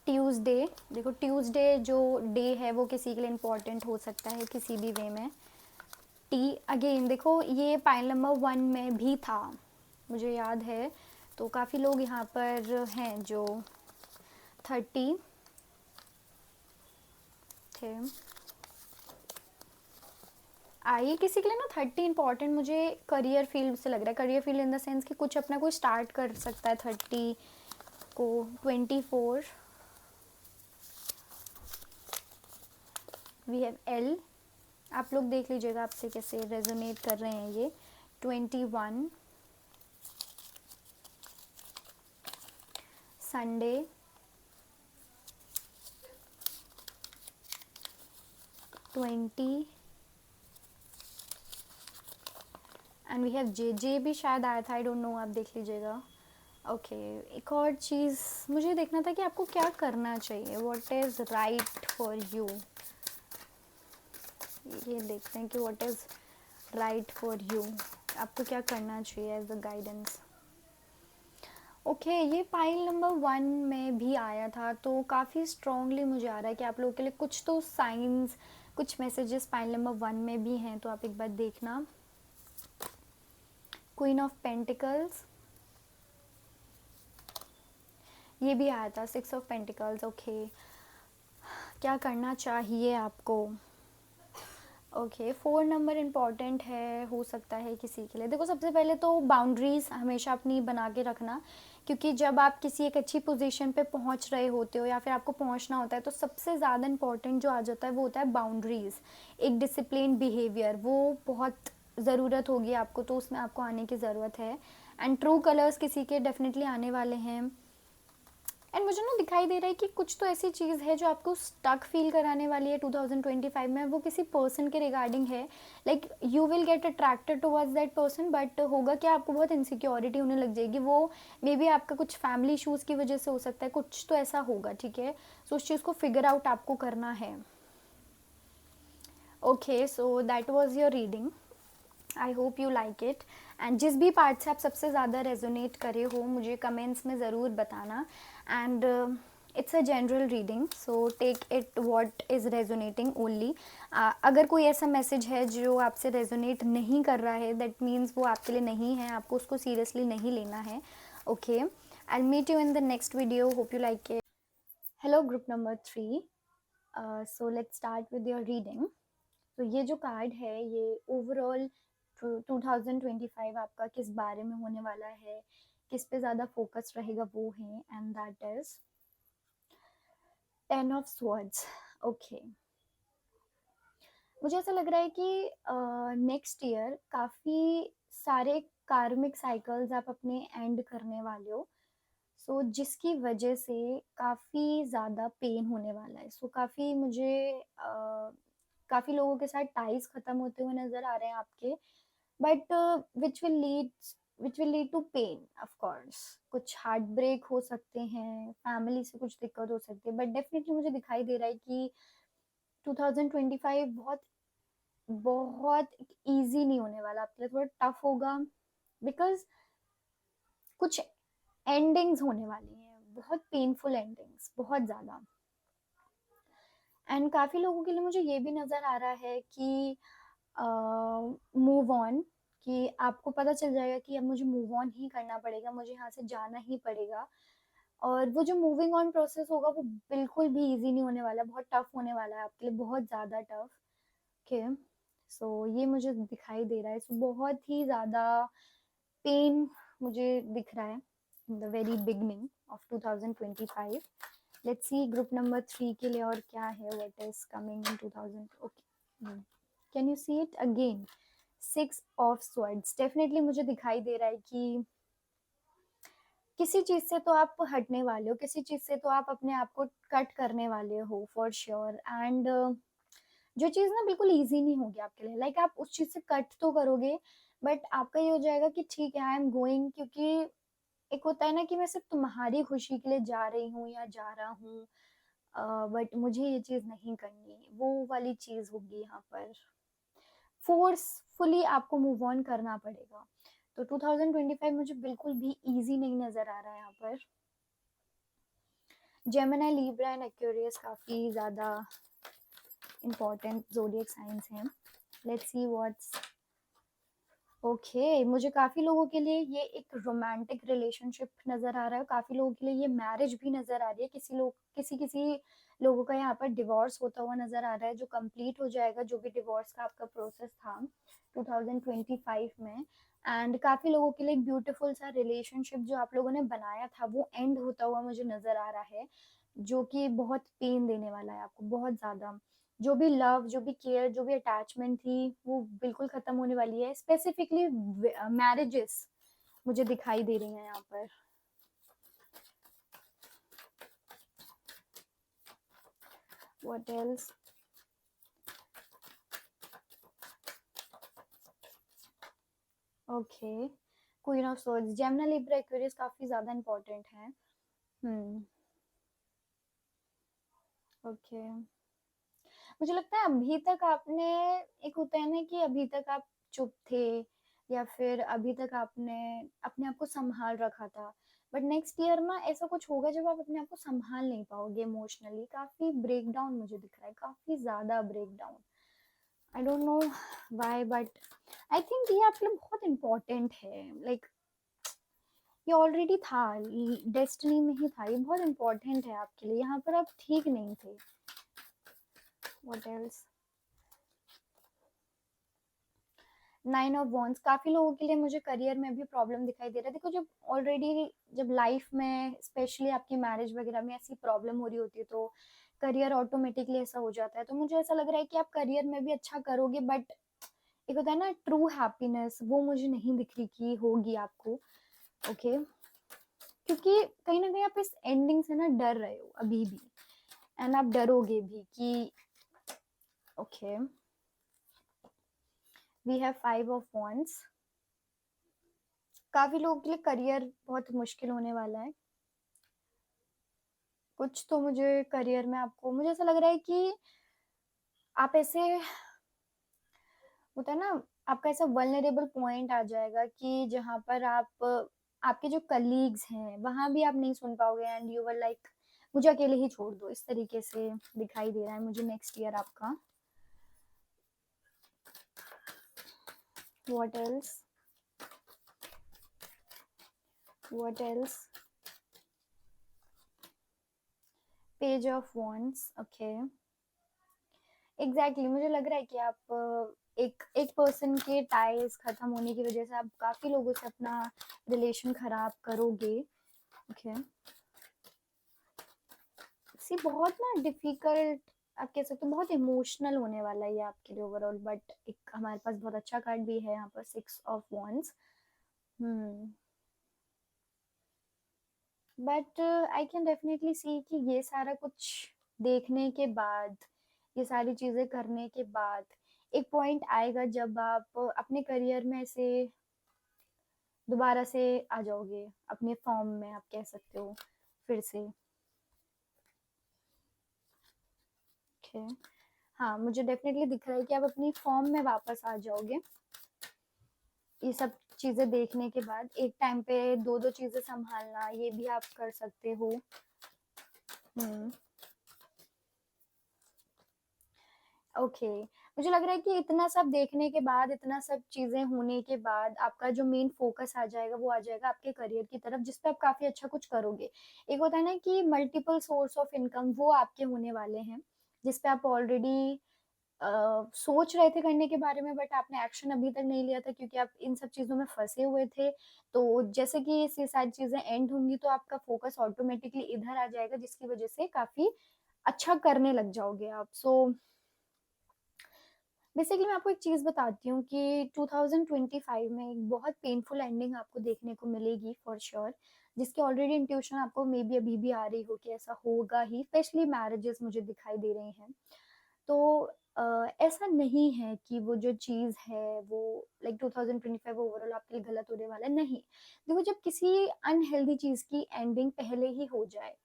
A: ट्यूसडे, देखो ट्यूसडे जो डे है वो किसी के लिए इम्पोर्टेंट हो सकता है किसी भी वे में। टी अगेन देखो, ये पाइल नंबर 1 में भी था, मुझे याद है, तो काफ़ी लोग यहाँ पर हैं जो 30 थे। आइए, किसी के लिए ना 30 इंपॉर्टेंट मुझे करियर फील्ड से लग रहा है, career field in the sense कि कुछ अपना कोई स्टार्ट कर सकता है 30 को। 24 वी हैव एल, आप लोग देख लीजिएगा आपसे कैसे रेजोनेट कर रहे हैं ये। 21 संडे, 20 एंड वी हैव जे, जे भी शायद आया था, आई डोंट नो, आप देख लीजिएगा, ओके। एक और चीज़ मुझे देखना था कि आपको क्या करना चाहिए, what is right for you, ये देखते हैं कि what is right for you, आपको क्या करना चाहिए एज अ गाइडेंस। ओके ये पाइल नंबर 1 में भी आया था, तो काफ़ी स्ट्रांगली मुझे आ रहा है कि आप लोगों के लिए कुछ तो साइंस, कुछ मैसेजेस पाइल नंबर 1 में भी हैं, तो आप एक बार देखना। क्वीन ऑफ पेंटिकल्स, ये भी आया था। 6 ऑफ पेंटिकल्स, ओके क्या करना चाहिए आपको। ओके 4 नंबर इम्पॉर्टेंट है, हो सकता है किसी के लिए। देखो सबसे पहले तो बाउंड्रीज हमेशा अपनी बना के रखना, क्योंकि जब आप किसी एक अच्छी पोजीशन पे पहुंच रहे होते हो या फिर आपको पहुंचना होता है, तो सबसे ज़्यादा इम्पॉर्टेंट जो आ जाता है वो होता है बाउंड्रीज़, एक डिसिप्लिन बिहेवियर, वो बहुत ज़रूरत होगी आपको, तो उसमें आपको आने की ज़रूरत है। एंड ट्रू कलर्स किसी के डेफिनेटली आने वाले हैं। एंड मुझे ना दिखाई दे रहा है कि कुछ तो ऐसी चीज़ है जो आपको स्टक फील कराने वाली है 2025 में, वो किसी पर्सन के रिगार्डिंग है। Like you will get attracted towards that person, but होगा क्या, आपको बहुत इनसिक्योरिटी होने लग जाएगी। वो मे बी आपका कुछ फैमिली इशूज़ की वजह से हो सकता है, कुछ तो ऐसा होगा, ठीक है। सो उस चीज़ को फिगर आउट आपको करना है। Okay so that was your reading, I hope you like it. And जिस भी पार्ट से आप सबसे ज़्यादा रेजोनेट करे हो मुझे कमेंट्स में ज़रूर बताना। And it's a general reading, so take it what is resonating only. अगर कोई ऐसा मैसेज है जो आपसे रेजोनेट नहीं कर रहा है, दैट मीन्स वो आपके लिए नहीं है, आपको उसको सीरियसली नहीं लेना है। Okay I meet you in the next video, hope you like it. Hello group number 3, so let's start with your reading. तो ये जो कार्ड है ये ओवरऑल 2025 आपका किस बारे में होने वाला है, किस पे ज़्यादा फोकस रहेगा वो है, and that is 10 of swords. Okay मुझे ऐसा लग रहा है कि नेक्स्ट ईयर काफ़ी सारे कार्मिक साइकिल्स आप अपने एंड करने वाले हो। सो जिसकी वजह से काफ़ी ज़्यादा पेन होने वाला है। सो काफ़ी मुझे काफ़ी लोगों के साथ टाइज ख़त्म होते हुए नज़र आ रहे हैं आपके, but which will lead to pain of course. कुछ हार्ट ब्रेक हो सकते हैं, फैमिली से कुछ दिक्कत हो सकती है, बट डेफिनेटली मुझे दिखाई दे रहा है कि 2025 बहुत बहुत इजी नहीं होने वाला आपके लिए, थोड़ा टफ होगा, बिकॉज कुछ एंडिंग्स होने वाली हैं, बहुत पेनफुल एंडिंग्स, बहुत ज़्यादा। एंड काफ़ी लोगों के लिए मुझे ये भी नज़र आ रहा है कि मूव ऑन, कि आपको पता चल जाएगा कि अब मुझे मूव ऑन ही करना पड़ेगा, मुझे यहाँ से जाना ही पड़ेगा। और वो जो मूविंग ऑन प्रोसेस होगा वो बिल्कुल भी इजी नहीं होने वाला, बहुत टफ होने वाला है आपके लिए, बहुत ज़्यादा टफ। ओके सो ये मुझे दिखाई दे रहा है, सो बहुत ही ज़्यादा पेन मुझे दिख रहा है in the very beginning of 2025। Let's see group number 3 के लिए और क्या है, what is coming in 2000। Okay can you see it again, 6 of swords. Definitely मुझे दिखाई दे रहा है कि किसी चीज़ से तो आप हटने वाले हो, किसी चीज़ से तो आप अपने आप को कट करने वाले हो फॉर श्योर। एंड जो चीज़ ना बिल्कुल ईजी नहीं होगी आपके लिए, लाइक आप उस चीज़ से कट तो करोगे, बट आपका ये हो जाएगा कि ठीक है आई एम गोइंग, क्योंकि एक होता है ना कि मैं सिर्फ तुम्हारी खुशी के लिए जा रही हूँ या जा रहा हूँ, बट मुझे ये चीज़ नहीं करनी, वो वाली चीज़ होगी यहाँ पर। फोर्सफुली आपको मूव ऑन करना पड़ेगा। तो 2025 मुझे बिल्कुल भी इजी नहीं नज़र आ रहा है यहाँ पर। जेमिनी, लिब्रा एंड एक्वेरियस काफ़ी ज़्यादा इम्पॉर्टेंट ज़ोडिएक साइंस हैं। लेट्स सी व्हाट्स ओके मुझे काफ़ी लोगों के लिए ये एक रोमांटिक रिलेशनशिप नज़र आ रहा है, काफ़ी लोगों के लिए ये मैरिज भी नज़र आ रही है, किसी लोगों का यहाँ पर डिवोर्स होता हुआ नज़र आ रहा है, जो कंप्लीट हो जाएगा, जो भी डिवोर्स का आपका प्रोसेस था 2025 में। एंड काफ़ी लोगों के लिए एक ब्यूटीफुल सा रिलेशनशिप जो आप लोगों ने बनाया था वो एंड होता हुआ मुझे नज़र आ रहा है, जो कि बहुत पेन देने वाला है आपको, बहुत ज़्यादा। जो भी लव, जो भी केयर, जो भी अटैचमेंट थी वो बिल्कुल ख़त्म होने वाली है। स्पेसिफिकली मैरिजेस मुझे दिखाई दे रही हैं यहाँ पर। What else, okay queen of swords, Gemini, Libra, Aquarius काफ़ी ज़्यादा इम्पोर्टेंट है। ओके मुझे लगता है अभी तक आपने, एक होता है ना कि अभी तक आप चुप थे या फिर अभी तक आपने अपने आप को संभाल रखा था, बट नेक्स्ट ईयर में ऐसा कुछ होगा जब आप अपने आप को संभाल नहीं पाओगे इमोशनली। काफी ब्रेक डाउन मुझे दिख रहा है, काफी ज्यादा break down. I don't know why, but I think ये आपके लिए बहुत इंपॉर्टेंट है। लाइक ये ऑलरेडी था, डेस्टिनी में ही था, ये बहुत इंपॉर्टेंट है आपके लिए। यहाँ पर आप ठीक नहीं थे। What else? 9 ऑफ वॉन्ड्स, काफी लोगों के लिए मुझे करियर में भी प्रॉब्लम दिखाई दे रहा है। देखो, जब ऑलरेडी जब लाइफ में स्पेशली आपकी मैरिज वगैरह में ऐसी प्रॉब्लम हो रही होती है तो करियर ऑटोमेटिकली ऐसा हो जाता है। तो मुझे ऐसा लग रहा है कि आप करियर में भी अच्छा करोगे, बट एक होता है ना ट्रू हैप्पीनेस, वो मुझे नहीं दिख रही कि होगी आपको। ओके क्योंकि कहीं ना कहीं आप इस एंडिंग से ना डर रहे हो अभी भी, एंड आप डरोगे भी कि okay. We have 5 of wands. काफी लोगों के लिए करियर बहुत मुश्किल होने वाला है। कुछ तो मुझे करियर में आपको, मुझे ऐसा लग रहा है कि आप ऐसे, होता है ना, आपका ऐसा वल्नरेबल पॉइंट आ जाएगा कि जहाँ पर आप, आपके जो कलीग्स हैं वहां भी आप नहीं सुन पाओगे, एंड यू वर लाइक मुझे अकेले ही छोड़ दो, इस तरीके से दिखाई दे रहा है मुझे नेक्स्ट ईयर आपका। What else? What else? Page of wands. Okay exactly, मुझे लग रहा है कि आप एक एक पर्सन के टाइज खत्म होने की वजह से आप काफी लोगों से अपना रिलेशन खराब करोगे। ओके सी, बहुत ना डिफिकल्ट, आप कह सकते हो बहुत इमोशनल होने वाला है ये आपके लिए ओवरऑल। बट एक हमारे पास बहुत अच्छा कार्ड भी है यहाँ पर, 6 of wands. But I can definitely see कि ये सारा कुछ देखने के बाद, ये सारी चीजें करने के बाद एक पॉइंट आएगा जब आप अपने करियर में से दोबारा से आ जाओगे अपने फॉर्म में, आप कह सकते हो फिर से। ओके हाँ, मुझे डेफिनेटली दिख रहा है कि आप अपनी फॉर्म में वापस आ जाओगे ये सब चीजें देखने के बाद। एक टाइम पे दो दो चीजें संभालना, ये भी आप कर सकते हो। हम्म ओके मुझे लग रहा है कि इतना सब देखने के बाद, इतना सब चीजें होने के बाद आपका जो मेन फोकस आ जाएगा वो आ जाएगा आपके करियर की तरफ, जिसपे आप काफी अच्छा कुछ करोगे। एक होता है ना कि मल्टीपल सोर्स ऑफ इनकम, वो आपके होने वाले हैं जिसपे आप ऑलरेडी सोच रहे थे करने के बारे में, बट आपने एक्शन अभी तक नहीं लिया था क्योंकि आप इन सब चीजों में फंसे हुए थे। तो जैसे कि ये सारी चीजें एंड होंगी तो आपका फोकस ऑटोमेटिकली इधर आ जाएगा, जिसकी वजह से काफी अच्छा करने लग जाओगे आप। सो बेसिकली मैं आपको एक चीज बताती हूँ कि 2025 में एक बहुत पेनफुल एंडिंग आपको देखने को मिलेगी फॉर श्योर, जिसकी ऑलरेडी इंट्यूशन आपको मे बी अभी भी आ रही हो कि ऐसा होगा ही। स्पेशली मैरिजेस मुझे दिखाई दे रही हैं। तो ऐसा नहीं है कि वो जो चीज़ है वो लाइक 2025 ओवरऑल आपके लिए गलत होने वाला है, नहीं। देखो, जब किसी अनहेल्दी चीज़ की एंडिंग पहले ही हो जाए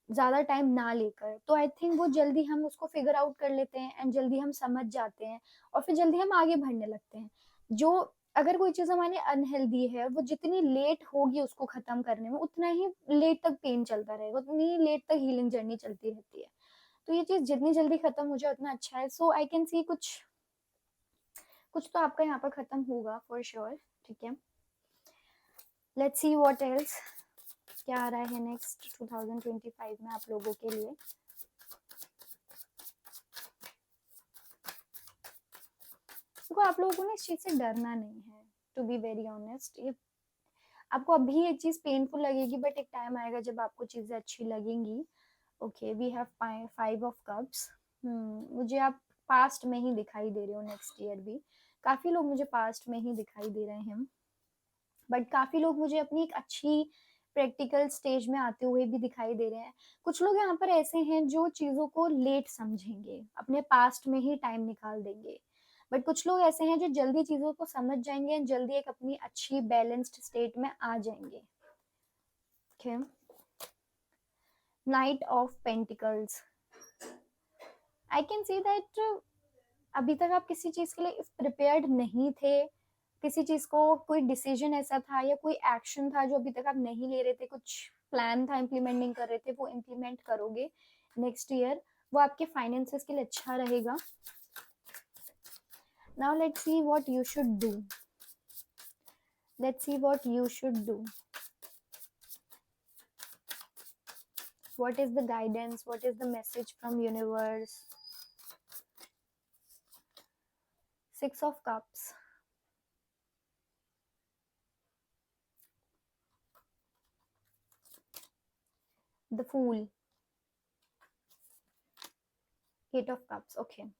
A: ज़्यादा टाइम ना लेकर, तो आई थिंक वो जल्दी हम उसको फिगर आउट कर लेते हैं एंड जल्दी हम समझ जाते हैं और फिर जल्दी हम आगे बढ़ने लगते हैं। जो अगर कोई चीज़ हमारी अनहेल्दी है, वो जितनी लेट होगी उसको ख़त्म करने में, उतना ही लेट तक पेन चलता रहेगा, उतनी ही लेट तक हीलिंग जर्नी चलती रहती है। तो ये चीज़ जितनी जल्दी खत्म हो जाए उतना अच्छा है। सो आई कैन सी कुछ कुछ तो आपका यहाँ पर खत्म होगा फॉर श्योर। ठीक है, लेट्स सी व्हाट एल्स, क्या आ रहा है नेक्स्ट 2025 में आप लोगों के लिए। देखो, आप लोगों को ना इस चीज़ से डरना नहीं है, टू बी वेरी ऑनेस्ट। ये आपको अभी एक चीज़ पेनफुल लगेगी, बट एक टाइम आएगा जब आपको चीज़ें अच्छी लगेंगी। Okay we have 5 of cups. मुझे आप पास्ट में ही दिखाई दे रहे हो नेक्स्ट ईयर भी। काफ़ी लोग मुझे पास्ट में ही दिखाई दे रहे हैं, बट काफ़ी लोग मुझे अपनी एक अच्छी प्रैक्टिकल स्टेज में आते हुए भी दिखाई दे रहे हैं। कुछ लोग यहाँ पर ऐसे हैं जो चीज़ों को लेट समझेंगे, अपने पास्ट में ही टाइम निकाल देंगे, बट कुछ लोग ऐसे हैं जो जल्दी चीज़ों को समझ जाएंगे, जल्दी एक अपनी अच्छी बैलेंस्ड स्टेट में आ जाएंगे। Okay night of pentacles, I can see that अभी तक आप किसी चीज के लिए प्रिपेयर्ड नहीं थे, किसी चीज को कोई डिसीजन ऐसा था या कोई एक्शन था जो अभी तक आप नहीं ले रहे थे, कुछ प्लान था इम्प्लीमेंट नहीं कर रहे थे, वो इम्प्लीमेंट करोगे नेक्स्ट ईयर, वो आपके फाइनेंसेस के लिए अच्छा रहेगा. Now let's see what you should do. Let's see what you should do. What is the guidance? What is the message from universe? Six of Cups. The Fool. Eight of Cups. Okay.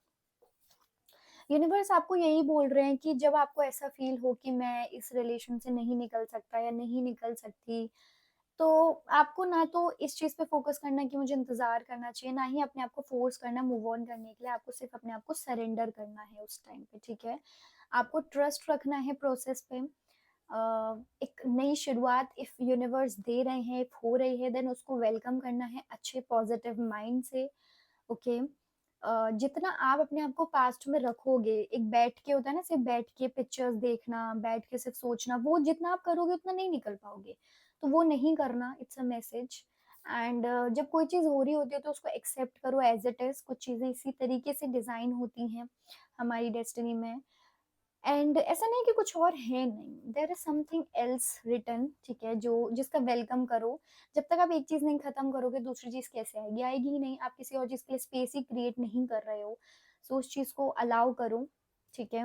A: Universe आपको यही बोल रहे हैं कि जब आपको ऐसा feel हो कि मैं इस रिलेशन से नहीं निकल सकता या नहीं निकल सकती, तो आपको ना तो इस चीज पे फोकस करना कि मुझे इंतजार करना चाहिए, ना ही अपने आप को फोर्स करना मूव ऑन करने के लिए. आपको सिर्फ अपने आप को सरेंडर करना है उस टाइम पे. ठीक है, आपको ट्रस्ट रखना है प्रोसेस पे. एक नई शुरुआत इफ यूनिवर्स दे रहे हैं, इफ हो रही है, देन उसको वेलकम करना है अच्छे पॉजिटिव माइंड से. ओके. जितना आप अपने आप को पास्ट में रखोगे, एक बैठ के होता है ना, सिर्फ बैठ के पिक्चर्स देखना, बैठ के सिर्फ सोचना, वो जितना आप करोगे उतना नहीं निकल पाओगे. तो वो नहीं करना. It's a message. एंड जब कोई चीज़ हो रही होती है तो उसको एक्सेप्ट करो एज इट इज. कुछ चीज़ें इसी तरीके से डिज़ाइन होती हैं हमारी डेस्टिनी में. एंड ऐसा नहीं कि कुछ और है, नहीं, there is something else written. ठीक है, जो जिसका वेलकम करो. जब तक आप एक चीज नहीं खत्म करोगे दूसरी चीज कैसे आएगी? आएगी ही नहीं. आप किसी और चीज के लिए स्पेस ही क्रिएट नहीं कर रहे हो. सो उस चीज को अलाउ करो. ठीक है.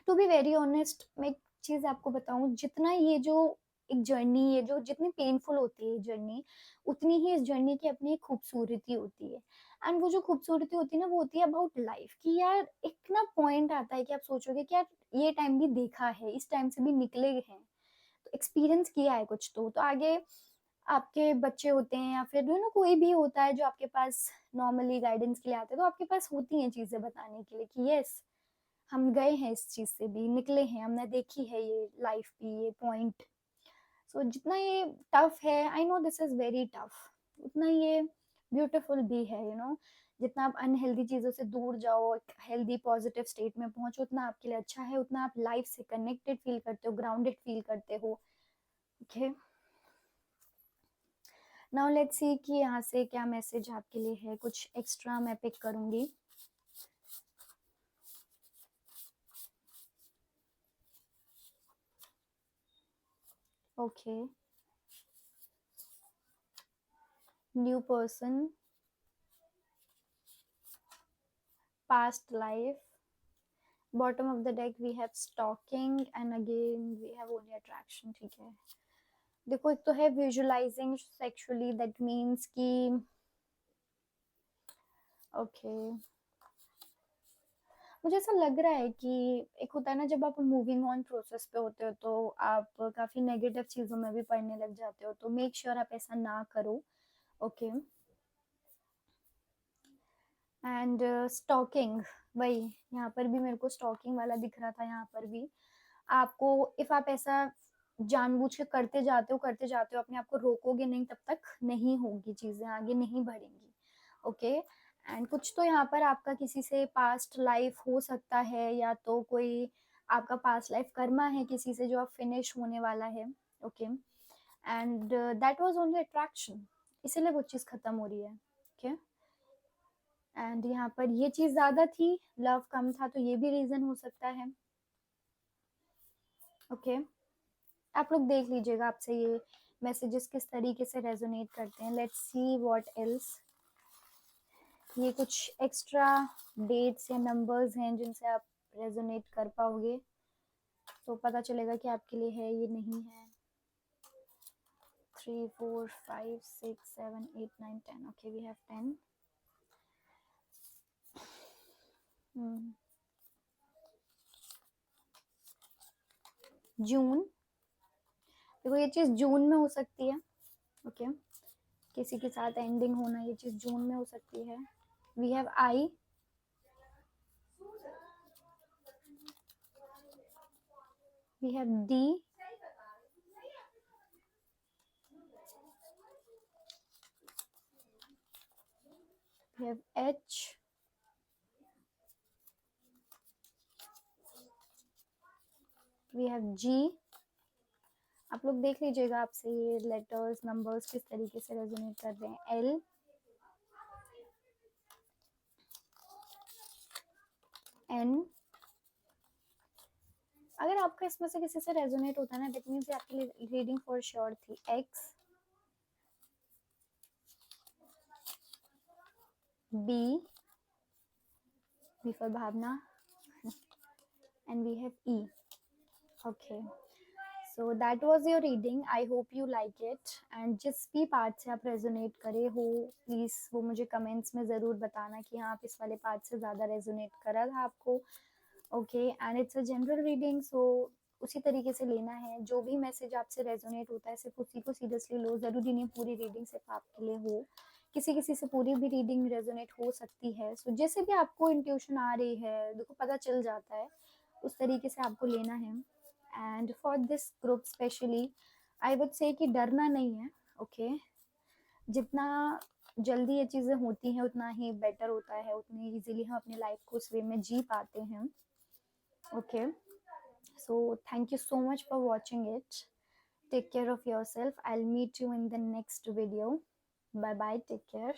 A: टू बी वेरी ऑनेस्ट, मैं एक चीज आपको बताऊं, जितना ये जो एक जर्नी है, जो जितनी पेनफुल होती है जर्नी, उतनी ही इस जर्नी की अपनी एक खूबसूरती होती है. एंड वो जो खूबसूरती होती है ना, वो होती है अबाउट लाइफ. कि यार एक ना पॉइंट आता है कि आप सोचोगे कि यार ये टाइम भी देखा है, इस टाइम से भी निकले हैं, तो एक्सपीरियंस किया है कुछ. तो आगे आपके बच्चे होते हैं या फिर कोई भी होता है जो आपके पास नॉर्मली गाइडेंस के लिए आते हैं, तो आपके पास होती हैं चीजें बताने के लिए कि यस, हम गए हैं, इस चीज से भी निकले हैं, हमने देखी है ये लाइफ भी, ये पॉइंट. सो जितना ये टफ है, I know this is very tough, उतना ये ब्यूटीफुल भी है. जितना आप अनहेल्दी चीजों से दूर जाओ, एक हेल्दी पॉजिटिव स्टेट में पहुंचो, उतना आपके लिए अच्छा है. उतना आप लाइफ से कनेक्टेड फील करते हो, ग्राउंडेड फील करते हो. ओके. नाउ लेट्स सी कि यहाँ से क्या मैसेज आपके लिए है. कुछ एक्स्ट्रा मैं पिक करूंगी. Okay. New person, past life, bottom of the deck we have stalking, and again we have only attraction. ठीक है. देखो, एक तो है विजुअलाइजिंग सेक्सुअली, दैट मीन्स कि ओके, मुझे ऐसा लग रहा है कि एक होता है ना, जब आप मूविंग ऑन प्रोसेस पे होते हो तो आप काफी नेगेटिव चीजों में भी पढ़ने लग जाते हो. तो मेक श्योर आप ऐसा ना करो. ओके. एंड स्टॉकिंग, वही यहाँ पर भी मेरे को स्टॉकिंग वाला दिख रहा था. यहाँ पर भी आपको, इफ आप ऐसा जानबूझ के करते जाते हो, अपने आप को रोकोगे नहीं, तब तक नहीं होगी चीजें, आगे नहीं बढ़ेंगी. ओके. एंड कुछ तो यहाँ पर आपका किसी से पास्ट लाइफ हो सकता है, या तो कोई आपका पास्ट लाइफ कर्मा है किसी से जो अब फिनिश होने वाला है. Okay. And that was only attraction, इसीलिए वो चीज खत्म हो रही है. ओके. एंड यहाँ पर ये चीज ज्यादा थी, लव कम था, तो ये भी रीजन हो सकता है. ओके. आप लोग देख लीजिएगा आपसे ये मैसेजेस किस तरीके से रेजोनेट करते हैं. Let's see what else. ये कुछ एक्स्ट्रा डेट्स या नंबर्स हैं जिनसे आप रेजोनेट कर पाओगे, तो पता चलेगा कि आपके लिए है ये नहीं है. 3 4 5 6 7 8 9 10. Okay, we have 10. जून. देखो, ये चीज जून में हो सकती है. ओके. किसी के साथ एंडिंग होना, ये चीज जून में हो सकती है. We have I. We have D. We have H. We have G. आप लोग देख लीजिएगा आपसे ये लेटर्स नंबर्स किस तरीके से रेजोनेट कर रहे हैं। L, N. अगर आपका इसमें से किसी से रेजोनेट होता है ना, दैट मीन्स आपकी रीडिंग फॉर श्योर थी। X, B, B for Bhavna, and we have E. Okay, so that was your reading. I hope you like it, and जिस भी पार्ट से आप रेजोनेट करे हो प्लीज़ वो मुझे कमेंट्स में ज़रूर बताना कि हाँ आप इस वाले पार्ट से ज़्यादा रेजोनेट करा था आपको। Okay, and it's a general reading, so उसी तरीके से लेना है। जो भी मैसेज आपसे रेजोनेट होता है सिर्फ उसी को सीरियसली लो। ज़रूरी नहीं पूरी रीडिंग सिर्फ आपके लिए हो, किसी किसी से पूरी भी रीडिंग रेजोनेट हो सकती है। सो जैसे भी आपको इंट्यूशन आ रही है, देखो पता चल जाता है, उस तरीके से आपको लेना है। And for this group specially I would say कि डरना नहीं है। ओके, जितना जल्दी ये चीज़ें होती हैं उतना ही बेटर होता है, उतनी इजीली हम अपनी लाइफ को उस वे में जी पाते हैं। Okay, so thank you so much for watching it. Take care of yourself. I'll meet you in the next video. Bye bye, take care.